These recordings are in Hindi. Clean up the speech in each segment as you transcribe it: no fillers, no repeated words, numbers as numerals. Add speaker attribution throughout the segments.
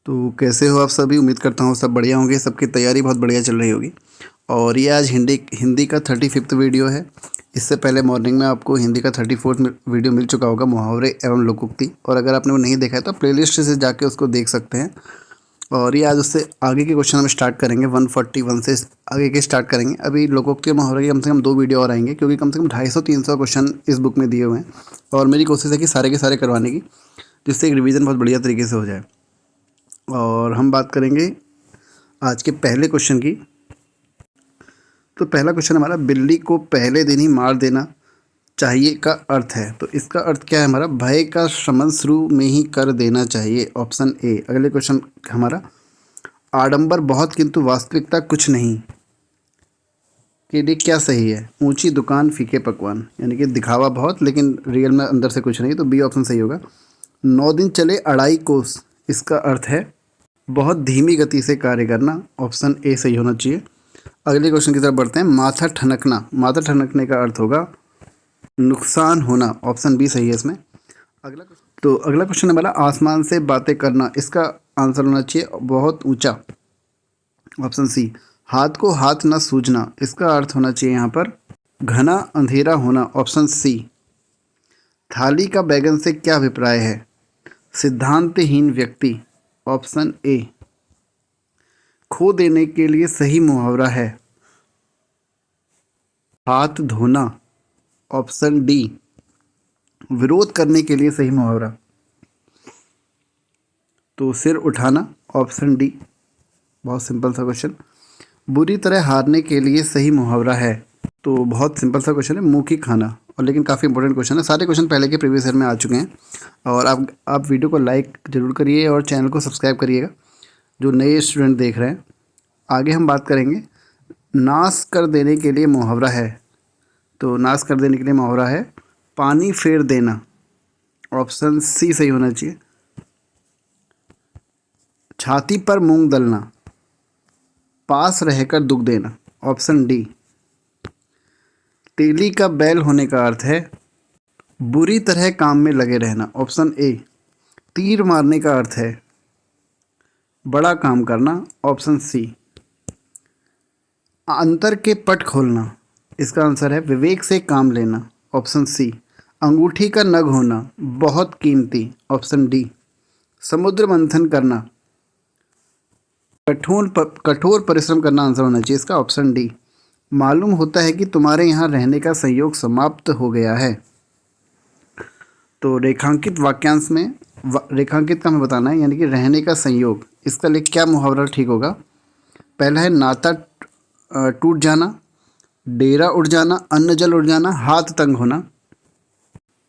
Speaker 1: तो कैसे हो आप सभी? उम्मीद करता हूँ सब बढ़िया होंगे, सबकी तैयारी बहुत बढ़िया चल रही होगी। और ये आज हिंदी हिंदी का 35वां वीडियो है। इससे पहले मॉर्निंग में आपको हिंदी का 34वां वीडियो मिल चुका होगा, मुहावरे एवं लोकोक्ति। और अगर आपने वो नहीं देखा है तो प्लेलिस्ट से जाके उसको देख सकते हैं। और ये आज उससे आगे के क्वेश्चन हम स्टार्ट करेंगे, 141 से आगे के स्टार्ट करेंगे। अभी लोकोक्ति और मुहावरे के कम से कम 2 वीडियो और आएंगे, क्योंकि कम से कम 250-300 क्वेश्चन इस बुक में दिए हुए हैं। और मेरी कोशिश है कि सारे के सारे करवाने की, जिससे एक रिवीजन बहुत बढ़िया तरीके से हो जाए। और हम बात करेंगे आज के पहले क्वेश्चन की। तो पहला क्वेश्चन हमारा, बिल्ली को पहले दिन ही मार देना चाहिए का अर्थ है। तो इसका अर्थ क्या है हमारा? भय का शमन शुरू में ही कर देना चाहिए, ऑप्शन ए। अगले क्वेश्चन हमारा, आडंबर बहुत किंतु वास्तविकता कुछ नहीं के लिए क्या सही है? ऊंची दुकान फीके पकवान, यानी कि दिखावा बहुत लेकिन रियल में अंदर से कुछ नहीं, तो बी ऑप्शन सही होगा। 9 दिन चले अढ़ाई कोस, इसका अर्थ है बहुत धीमी गति से कार्य करना, ऑप्शन ए सही होना चाहिए। अगले क्वेश्चन की तरफ बढ़ते हैं। माथा ठनकना, माथा ठनकने का अर्थ होगा नुकसान होना, ऑप्शन बी सही है इसमें। अगला क्वेश्चन हमारा, आसमान से बातें करना, इसका आंसर होना चाहिए बहुत ऊंचा, ऑप्शन सी। हाथ को हाथ न सूझना, इसका अर्थ होना चाहिए यहाँ पर घना अंधेरा होना, ऑप्शन सी। थाली का बैगन से क्या अभिप्राय है? सिद्धांतहीन व्यक्ति, ऑप्शन ए। खो देने के लिए सही मुहावरा है हाथ धोना, ऑप्शन डी। विरोध करने के लिए सही मुहावरा तो सिर उठाना, ऑप्शन डी। बहुत सिंपल सा क्वेश्चन। बुरी तरह हारने के लिए सही मुहावरा है, तो बहुत सिंपल सा क्वेश्चन है, मुंह की खाना। और लेकिन काफ़ी इंपॉर्टेंट क्वेश्चन है, सारे क्वेश्चन पहले के प्रीवियस ईयर में आ चुके हैं। और आप वीडियो को लाइक ज़रूर करिए और चैनल को सब्सक्राइब करिएगा, जो नए स्टूडेंट देख रहे हैं। आगे हम बात करेंगे, नाश कर देने के लिए मुहावरा है। तो नाश कर देने के लिए मुहावरा है पानी फेर देना, ऑप्शन सी सही होना चाहिए। छाती पर मूंग दलना, पास रहकर दुख देना, ऑप्शन डी। तेली का बैल होने का अर्थ है बुरी तरह काम में लगे रहना, ऑप्शन ए। तीर मारने का अर्थ है बड़ा काम करना, ऑप्शन सी। अंतर के पट खोलना, इसका आंसर है विवेक से काम लेना, ऑप्शन सी। अंगूठी का नग होना बहुत कीमती, ऑप्शन डी। समुद्र मंथन करना, कठोर परिश्रम करना आंसर होना चाहिए इसका, ऑप्शन डी। मालूम होता है कि तुम्हारे यहाँ रहने का संयोग समाप्त हो गया है। तो रेखांकित वाक्यांश में रेखांकित का हमें बताना है, यानी कि रहने का संयोग, इसका लिए क्या मुहावरा ठीक होगा? पहला है नाता टूट जाना, डेरा उड़ जाना, अन्न जल उड़ जाना, हाथ तंग होना।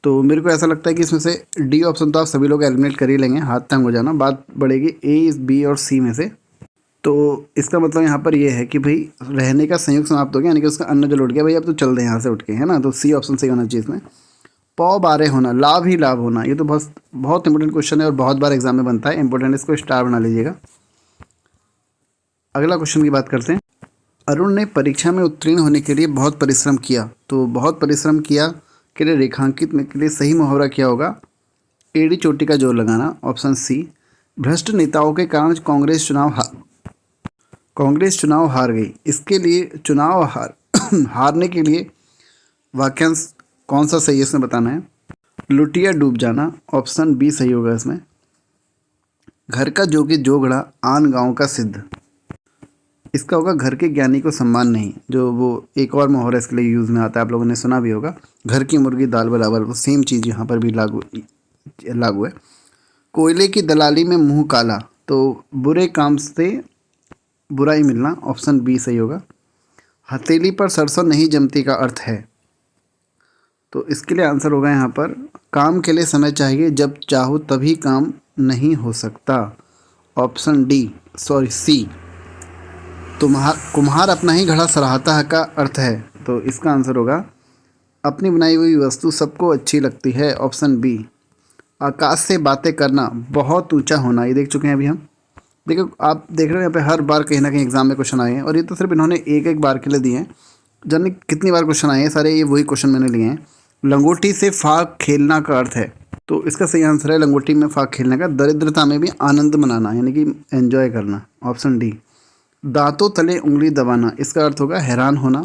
Speaker 1: तो मेरे को ऐसा लगता है कि इसमें से डी ऑप्शन तो आप सभी लोग एलिमिनेट कर ही लेंगे, हाथ तंग हो जाना। बात बढ़ेगी ए, बी और सी में से। तो इसका मतलब यहाँ पर ये है कि भाई रहने का संयोग समाप्त हो गया, यानी कि उसका अन्न जल उठ गया, भाई अब तो चल दे यहाँ से उठ के, है ना। तो सी ऑप्शन सही होना चाहिए इसमें। पौ बारे होना, लाभ ही लाभ होना, ये तो बहुत बहुत इंपॉर्टेंट क्वेश्चन है और बहुत बार एग्जाम में बनता है, इंपॉर्टेंट, इसको स्टार बना लीजिएगा। अगला क्वेश्चन की बात करते हैं। अरुण ने परीक्षा में उत्तीर्ण होने के लिए बहुत परिश्रम किया। तो बहुत परिश्रम किया के लिए रेखांकित में के लिए सही मुहावरा क्या होगा? एड़ी चोटी का जोर लगाना, ऑप्शन सी। भ्रष्ट नेताओं के कारण कांग्रेस चुनाव हार गई, इसके लिए चुनाव हारने के लिए वाक्यांश कौन सा सही है इसमें बताना है। लुटिया डूब जाना, ऑप्शन बी सही होगा इसमें। घर का जोगी जोगड़ा आन गांव का सिद्ध, इसका होगा घर के ज्ञानी को सम्मान नहीं। जो वो एक और मुहावरा इसके लिए यूज़ में आता है, आप लोगों ने सुना भी होगा, घर की मुर्गी दाल बराबर, वो सेम चीज़ यहाँ पर भी लागू है। कोयले की दलाली में मुंह काला, तो बुरे काम से बुराई मिलना, ऑप्शन बी सही होगा। हथेली पर सरसों नहीं जमती का अर्थ है, तो इसके लिए आंसर होगा यहाँ पर काम के लिए समय चाहिए, जब चाहो तभी काम नहीं हो सकता, ऑप्शन डी, सॉरी सी। कुम्हार अपना ही घड़ा सराहता है का अर्थ है, तो इसका आंसर होगा अपनी बनाई हुई वस्तु सबको अच्छी लगती है, ऑप्शन बी। आकाश से बातें करना बहुत ऊंचा होना, ये देख चुके हैं अभी हम। देखो आप देख रहे हो यहाँ पे हर बार कहीं ना कहीं एग्जाम में क्वेश्चन आए हैं, और ये तो सिर्फ इन्होंने एक बार के लिए दिए हैं, जाने कितनी बार क्वेश्चन आए हैं, सारे ये वही क्वेश्चन मैंने लिए हैं। लंगोटी से फाग खेलना का अर्थ है तो इसका सही आंसर है लंगोटी में फाक खेलने का, दरिद्रता में भी आनंद मनाना, यानी कि एंजॉय करना, ऑप्शन डी। दांतों तले उंगली दबाना, इसका अर्थ होगा हैरान होना।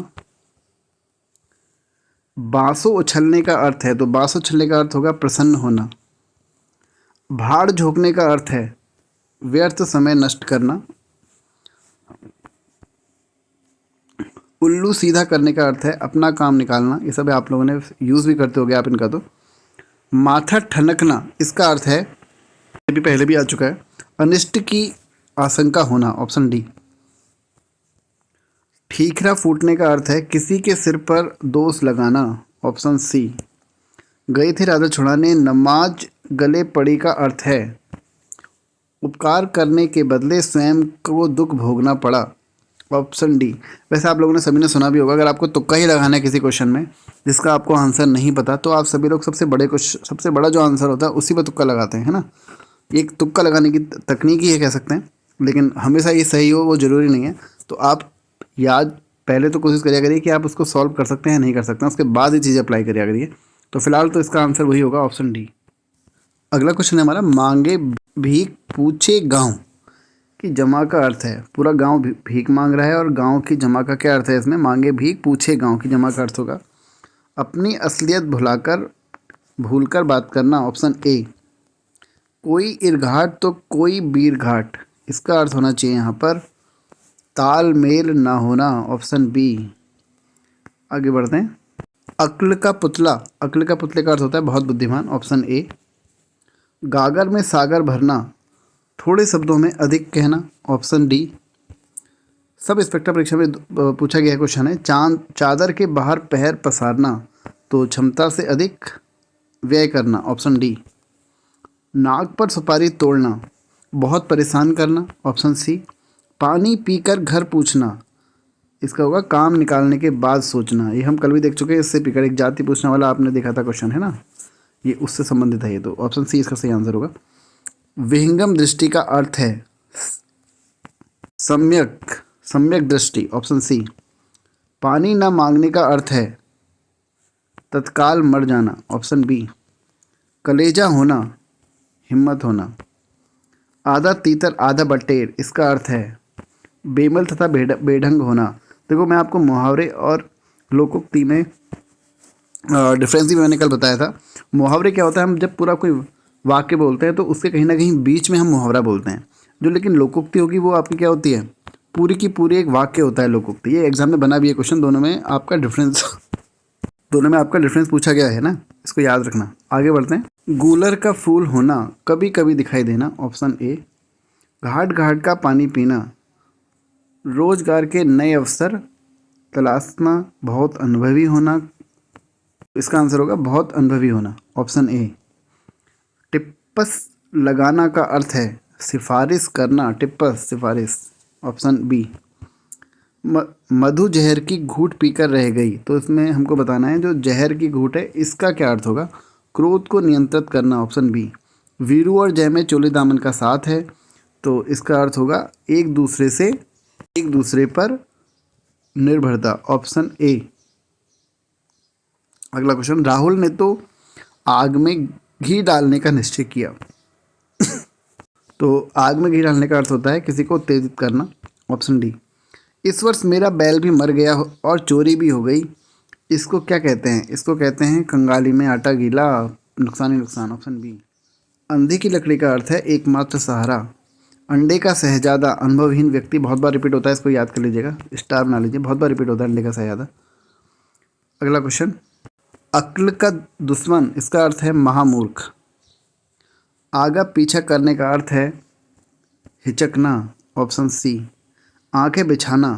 Speaker 1: बांसों उछलने का अर्थ है, तो बांस उछलने का अर्थ होगा प्रसन्न होना। भाड़ झोंकने का अर्थ है व्यर्थ समय नष्ट करना। उल्लू सीधा करने का अर्थ है अपना काम निकालना, ये सब आप लोगों ने यूज़ भी करते होगे आप इनका। तो माथा ठनकना, इसका अर्थ है, ये भी पहले भी आ चुका है, अनिष्ट की आशंका होना, ऑप्शन डी। ठीकरा फूटने का अर्थ है किसी के सिर पर दोष लगाना, ऑप्शन सी। गई थी राजा छुड़ाने, नमाज गले पड़ी का अर्थ है उपकार करने के बदले स्वयं को दुख भोगना पड़ा, ऑप्शन डी। वैसे आप लोगों ने सभी ने सुना भी होगा, अगर आपको तुक्का ही लगाना है किसी क्वेश्चन में जिसका आपको आंसर नहीं पता, तो आप सभी लोग सबसे बड़ा जो आंसर होता है उसी पर तुक्का लगाते हैं, है ना। एक तुक्का लगाने की तकनीक ही है कह सकते हैं, लेकिन हमेशा ये सही हो वो ज़रूरी नहीं है। तो आप याद पहले तो कोशिश करिए करिए कि आप उसको सॉल्व कर सकते हैं नहीं कर सकते हैं, उसके बाद ये चीज़ें अप्लाई करिए करिए। तो फिलहाल तो इसका आंसर वही होगा, ऑप्शन डी। अगला क्वेश्चन है हमारा, मांगे भीख पूछे गाँव की जमा का अर्थ है, पूरा गांव भीख मांग रहा है और गांव की जमा का क्या अर्थ है इसमें, मांगे भीख पूछे गांव की जमा का अर्थ होगा अपनी असलियत भूलकर बात करना, ऑप्शन ए। कोई इरघाट तो कोई बीर घाट, इसका अर्थ होना चाहिए यहाँ पर तालमेल ना होना, ऑप्शन बी। आगे बढ़ते हैं। अक्ल का पुतला का अर्थ होता है बहुत बुद्धिमान, ऑप्शन ए। गागर में सागर भरना, थोड़े शब्दों में अधिक कहना, ऑप्शन डी। सब इंस्पेक्टर परीक्षा में पूछा गया क्वेश्चन है, चादर के बाहर पैर पसारना, तो क्षमता से अधिक व्यय करना, ऑप्शन डी। नाक पर सुपारी तोड़ना, बहुत परेशान करना, ऑप्शन सी। पानी पीकर घर पूछना, इसका होगा काम निकालने के बाद सोचना, ये हम कल भी देख चुके हैं। इससे पीकर एक जाति पूछने वाला आपने देखा था क्वेश्चन, है ना, ये उससे संबंधित है ये, तो ऑप्शन सी इसका सही आंसर होगा। विहंगम दृष्टि का अर्थ है सम्यक दृष्टि, ऑप्शन सी। पानी ना मांगने का अर्थ है तत्काल मर जाना, ऑप्शन बी। कलेजा होना, हिम्मत होना। आधा तीतर आधा बटेर, इसका अर्थ है बेमल तथा बेढंग होना। देखो मैं आपको मुहावरे और लोकोक्ति में डिफरेंस भी मैंने कल बताया था। मुहावरे क्या होता है, हम जब पूरा कोई वाक्य बोलते हैं तो उसके कहीं ना कहीं बीच में हम मुहावरा बोलते हैं। जो लेकिन लोकोक्ति होगी वो आपकी क्या होती है, पूरी की पूरी एक वाक्य होता है लोकोक्ति। ये एग्जाम में बना भी है क्वेश्चन, दोनों में आपका डिफरेंस पूछा गया है ना, इसको याद रखना। आगे बढ़ते हैं। गूलर का फूल होना, कभी कभी दिखाई देना, ऑप्शन ए। घाट घाट का पानी पीना, रोजगार के नए अवसर तलाशना, बहुत अनुभवी होना, इसका आंसर होगा बहुत अनुभवी होना, ऑप्शन ए। टिप्पस लगाना का अर्थ है सिफारिश करना, टिप्पस सिफारिश, ऑप्शन बी। मधु जहर की घूंट पीकर रह गई, तो इसमें हमको बताना है जो जहर की घूंट है इसका क्या अर्थ होगा, क्रोध को नियंत्रित करना, ऑप्शन बी। वीरू और जय में चोली दामन का साथ है, तो इसका अर्थ होगा एक दूसरे पर निर्भरता, ऑप्शन ए। अगला क्वेश्चन, राहुल ने तो आग में घी डालने का निश्चय किया। तो आग में घी डालने का अर्थ होता है किसी को उत्तेजित करना, ऑप्शन डी। इस वर्ष मेरा बैल भी मर गया और चोरी भी हो गई, इसको क्या कहते हैं, इसको कहते हैं कंगाली में आटा गीला, नुकसान ही नुकसान, ऑप्शन बी। अंधे की लकड़ी का अर्थ है एकमात्र सहारा। अंडे का शहजादा, अनुभवहीन व्यक्ति, बहुत बार रिपीट होता है, इसको याद कर लीजिएगा, स्टार बना लीजिए, बहुत बार रिपीट होता है अंडे का शहजादा। अगला क्वेश्चन, अक्ल का दुश्मन, इसका अर्थ है महामूर्ख। आगा पीछा करने का अर्थ है हिचकना, ऑप्शन सी। आंखें बिछाना,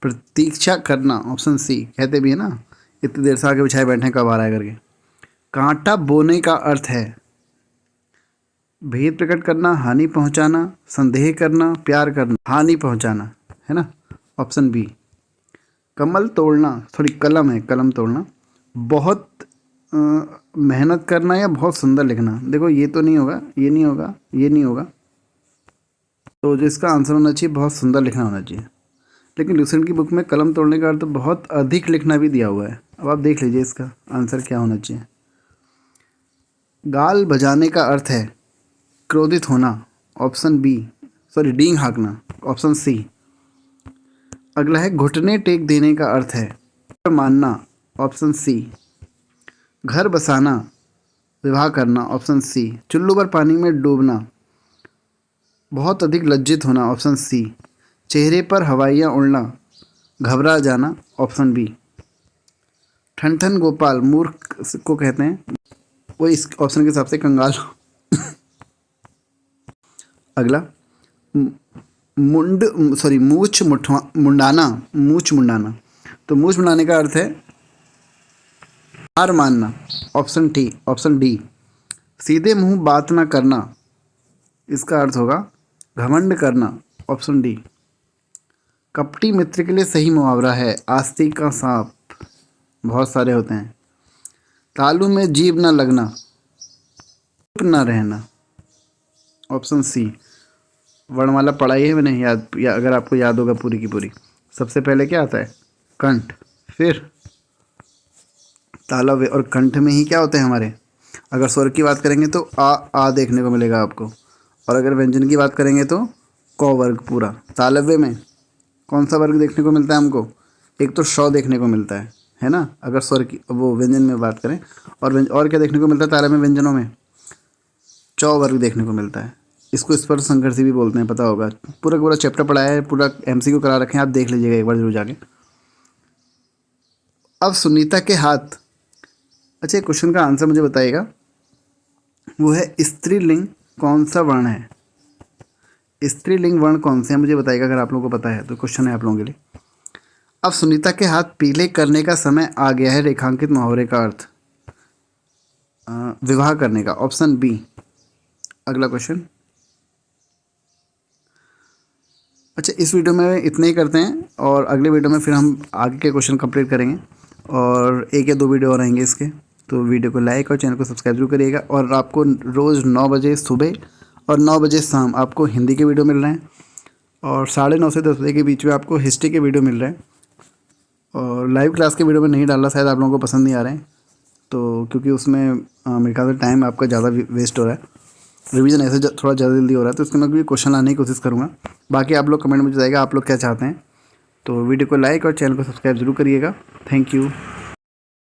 Speaker 1: प्रतीक्षा करना, ऑप्शन सी। कहते भी है ना इतनी देर से आगे बिछाए बैठे कब आ रहा है करके। कांटा बोने का अर्थ है भेद प्रकट करना, हानि पहुंचाना, संदेह करना, प्यार करना, हानि पहुंचाना, है ना, ऑप्शन बी। कमल तोड़ना, थोड़ी कलम है, कलम तोड़ना। बहुत मेहनत करना या बहुत सुंदर लिखना, देखो ये तो नहीं होगा, ये नहीं होगा, ये नहीं होगा, तो जो इसका आंसर होना चाहिए बहुत सुंदर लिखना होना चाहिए। लेकिन लूसेंट की बुक में कलम तोड़ने का अर्थ तो बहुत अधिक लिखना भी दिया हुआ है। अब आप देख लीजिए इसका आंसर क्या होना चाहिए। गाल बजाने का अर्थ है क्रोधित होना, ऑप्शन बी, सॉरी डींग हाँकना, ऑप्शन सी। अगला है घुटने टेक देने का अर्थ है मानना, ऑप्शन सी। घर बसाना, विवाह करना, ऑप्शन सी। चुल्लू पर पानी में डूबना, बहुत अधिक लज्जित होना, ऑप्शन सी। चेहरे पर हवाइयाँ उड़ना, घबरा जाना, ऑप्शन बी। ठन ठन गोपाल मूर्ख को कहते हैं, वो इस ऑप्शन के हिसाब से कंगाल। अगला मुंडाना, मूछ मुंडाना। तो मूछ मुंडाने का अर्थ है हार मानना, ऑप्शन डी। सीधे मुंह बात ना करना, इसका अर्थ होगा घमंड करना, ऑप्शन डी। कपटी मित्र के लिए सही मुहावरा है आस्तीक का सांप, बहुत सारे होते हैं। तालू में जीभ ना लगना, चुप ना रहना, ऑप्शन सी। वर्णमाला पढ़ाई है मैंने याद, या अगर आपको याद होगा पूरी की पूरी। सबसे पहले क्या आता है? कंठ, फिर तालव्य, और कंठ में ही क्या होते हैं हमारे? अगर स्वर की बात करेंगे तो आ देखने को मिलेगा आपको, और अगर व्यंजन की बात करेंगे तो क वर्ग पूरा। तालव्य में कौन सा वर्ग देखने को मिलता है हमको? एक तो श देखने को मिलता है ना, अगर स्वर की वो व्यंजन में बात करें। और क्या देखने को मिलता है तालव्य में व्यंजनों में? च वर्ग देखने को मिलता है। इसको स्पर्श संघर्षी भी बोलते हैं, पता होगा। पूरा पूरा चैप्टर पढ़ाया है, पूरा MCQ करा रखे हैं, आप देख लीजिएगा एक बार जरूर जाके। अब सुनीता के हाथ, अच्छा क्वेश्चन का आंसर मुझे बताइएगा, वो है स्त्रीलिंग कौन सा वर्ण है? स्त्रीलिंग वर्ण कौन से हैं मुझे बताइएगा, अगर आप लोगों को पता है तो क्वेश्चन है आप लोगों के लिए। अब सुनीता के हाथ पीले करने का समय आ गया है, रेखांकित मुहावरे का अर्थ विवाह करने का, ऑप्शन बी। अगला क्वेश्चन। अच्छा, इस वीडियो में इतने ही करते हैं, और अगले वीडियो में फिर हम आगे के क्वेश्चन कंप्लीट करेंगे, और 1 या 2 वीडियो और आएंगे इसके। तो वीडियो को लाइक और चैनल को सब्सक्राइब जरूर करिएगा। और आपको रोज़ 9 बजे सुबह और 9 बजे शाम आपको हिंदी के वीडियो मिल रहे हैं, और 9:30 से 10 बजे के बीच में आपको हिस्ट्री के वीडियो मिल रहे हैं। और लाइव क्लास के वीडियो में नहीं डाला, शायद आप लोगों को पसंद नहीं आ रहे हैं, तो क्योंकि उसमें मेरे ख्याल से टाइम आपका ज़्यादा वेस्ट हो रहा है। रिवीजन ऐसे थोड़ा ज़्यादा जल्दी हो रहा है, तो इसके मैं भी क्वेश्चन लाने की कोशिश करूँगा। बाकी आप लोग कमेंट में बताइएगा आप लोग क्या चाहते हैं। तो वीडियो को लाइक और चैनल को सब्सक्राइब जरूर करिएगा। Thank you.